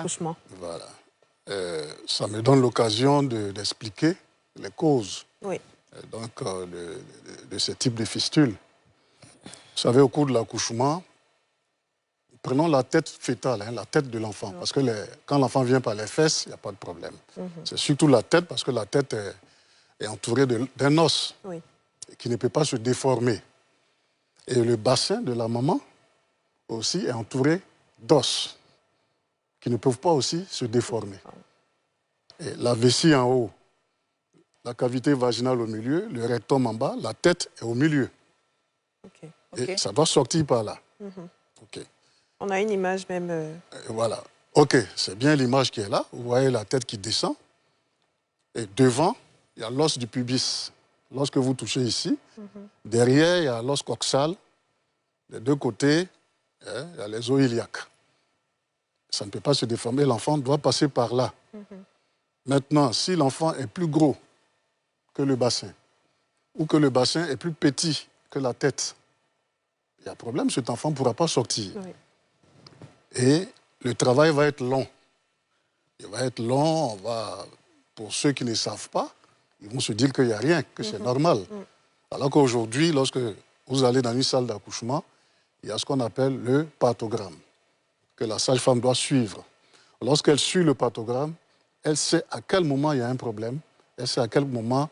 accouchement. Voilà. Ça me donne l'occasion d'expliquer les causes de ce type de fistule. Vous savez, au cours de l'accouchement, prenons la tête fœtale, la tête de l'enfant, parce que quand l'enfant vient par les fesses, il n'y a pas de problème. C'est surtout la tête, parce que la tête est entourée d'un os qui ne peut pas se déformer. Et le bassin de la maman aussi est entouré d'os qui ne peuvent pas aussi se déformer. Et la vessie en haut, la cavité vaginale au milieu, le rectum en bas, la tête est au milieu. Et ça doit sortir par là. On a une image même... Voilà. OK, c'est bien l'image qui est là. Vous voyez la tête qui descend. Et devant, il y a l'os du pubis. Lorsque vous touchez ici, derrière, il y a l'os coxal. Des deux côtés, il y a les os iliaques. Ça ne peut pas se déformer. L'enfant doit passer par là. Maintenant, si l'enfant est plus gros que le bassin, ou que le bassin est plus petit que la tête, il y a un problème, cet enfant ne pourra pas sortir. Et le travail va être long. Il va être long, pour ceux qui ne savent pas, ils vont se dire qu'il n'y a rien, que c'est normal. Alors qu'aujourd'hui, lorsque vous allez dans une salle d'accouchement, il y a ce qu'on appelle le pathogramme, que la sage-femme doit suivre. Lorsqu'elle suit le pathogramme, elle sait à quel moment il y a un problème, elle sait à quel moment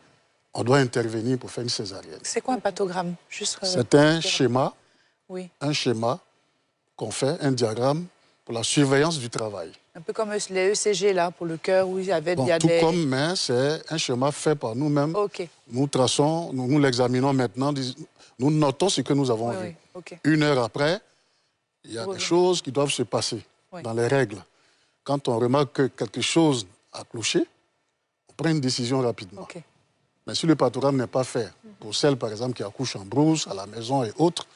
on doit intervenir pour faire une césarienne. C'est quoi un pathogramme? C'est un schéma, qu'on fait, un diagramme pour la surveillance du travail. Un peu comme les ECG, là, pour le cœur, où il y avait comme, mais c'est un schéma fait par nous-mêmes. Nous traçons, nous l'examinons maintenant, nous notons ce que nous avons vu. Une heure après, il y a des choses qui doivent se passer dans les règles. Quand on remarque que quelque chose a cloché, on prend une décision rapidement. Mais si le pathogramme n'est pas fait, pour celles, par exemple, qui accouchent en brousse, à la maison et autres,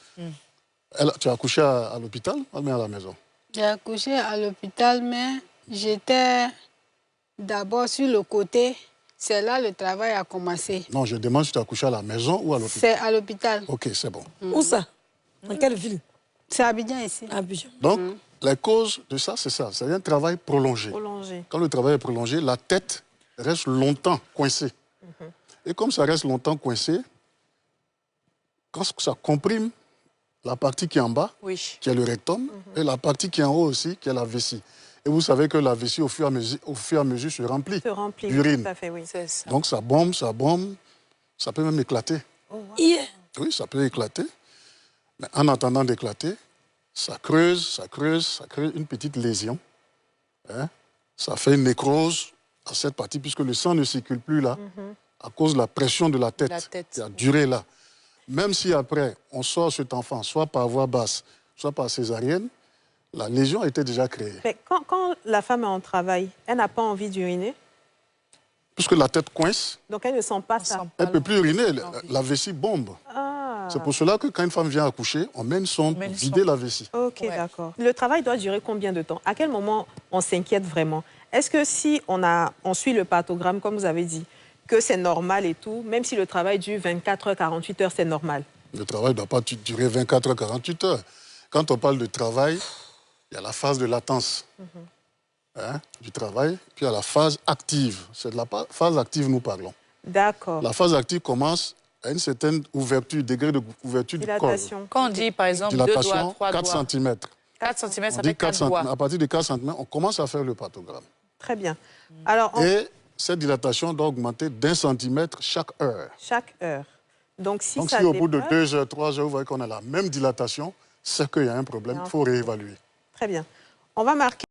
tu as accouché à l'hôpital ou bien à la maison? J'ai accouché à l'hôpital, mais j'étais d'abord sur le côté. C'est là le travail a commencé. Non, je demande si tu as accouché à la maison ou à l'hôpital. C'est à l'hôpital. OK, c'est bon. Où ça? Dans quelle ville? C'est à Abidjan ici. Abidjan. Donc, la cause de ça, c'est ça. C'est un travail prolongé. Quand le travail est prolongé, la tête reste longtemps coincée. Et comme ça reste longtemps coincé, quand ça comprime la partie qui est en bas, qui est le rectum, et la partie qui est en haut aussi, qui est la vessie. Et vous savez que la vessie, au fur et à mesure, se remplit d'urine. Donc ça bombe, ça peut même éclater. Oui, ça peut éclater. Mais en attendant d'éclater, ça creuse une petite lésion. Ça fait une nécrose à cette partie, puisque le sang ne circule plus là, à cause de la pression de la tête qui a duré là. Même si après, on sort cet enfant, soit par voie basse, soit par césarienne, la lésion était déjà créée. Mais quand la femme est en travail, elle n'a pas envie d'uriner? Puisque la tête coince. Donc elle ne sent pas ça. Elle ne peut plus uriner, la vessie bombe. C'est pour cela que quand une femme vient accoucher, on met une sonde pour vider la vessie. OK, d'accord. Le travail doit durer combien de temps? À quel moment on s'inquiète vraiment? Est-ce que si on suit le pathogramme, comme vous avez dit, que c'est normal et tout, même si le travail dure 24 heures, 48 heures, c'est normal? Le travail ne doit pas durer 24 heures, 48 heures. Quand on parle de travail, il y a la phase de latence du travail, puis il y a la phase active. C'est de la phase active nous parlons. D'accord. La phase active commence à une certaine ouverture, degré d'ouverture du col. Quand on dit, par exemple, 2 doigts, 3 doigts... 4 cm. 4 cm, ça fait 4 doigts. À partir de 4 cm, on commence à faire le pathogramme. Très bien. Alors, et cette dilatation doit augmenter d'1 centimètre chaque heure. Chaque heure. Donc si au bout de 2 heures, 3 heures, vous voyez qu'on a la même dilatation, c'est qu'il y a un problème, il faut réévaluer. Très bien. On va marquer.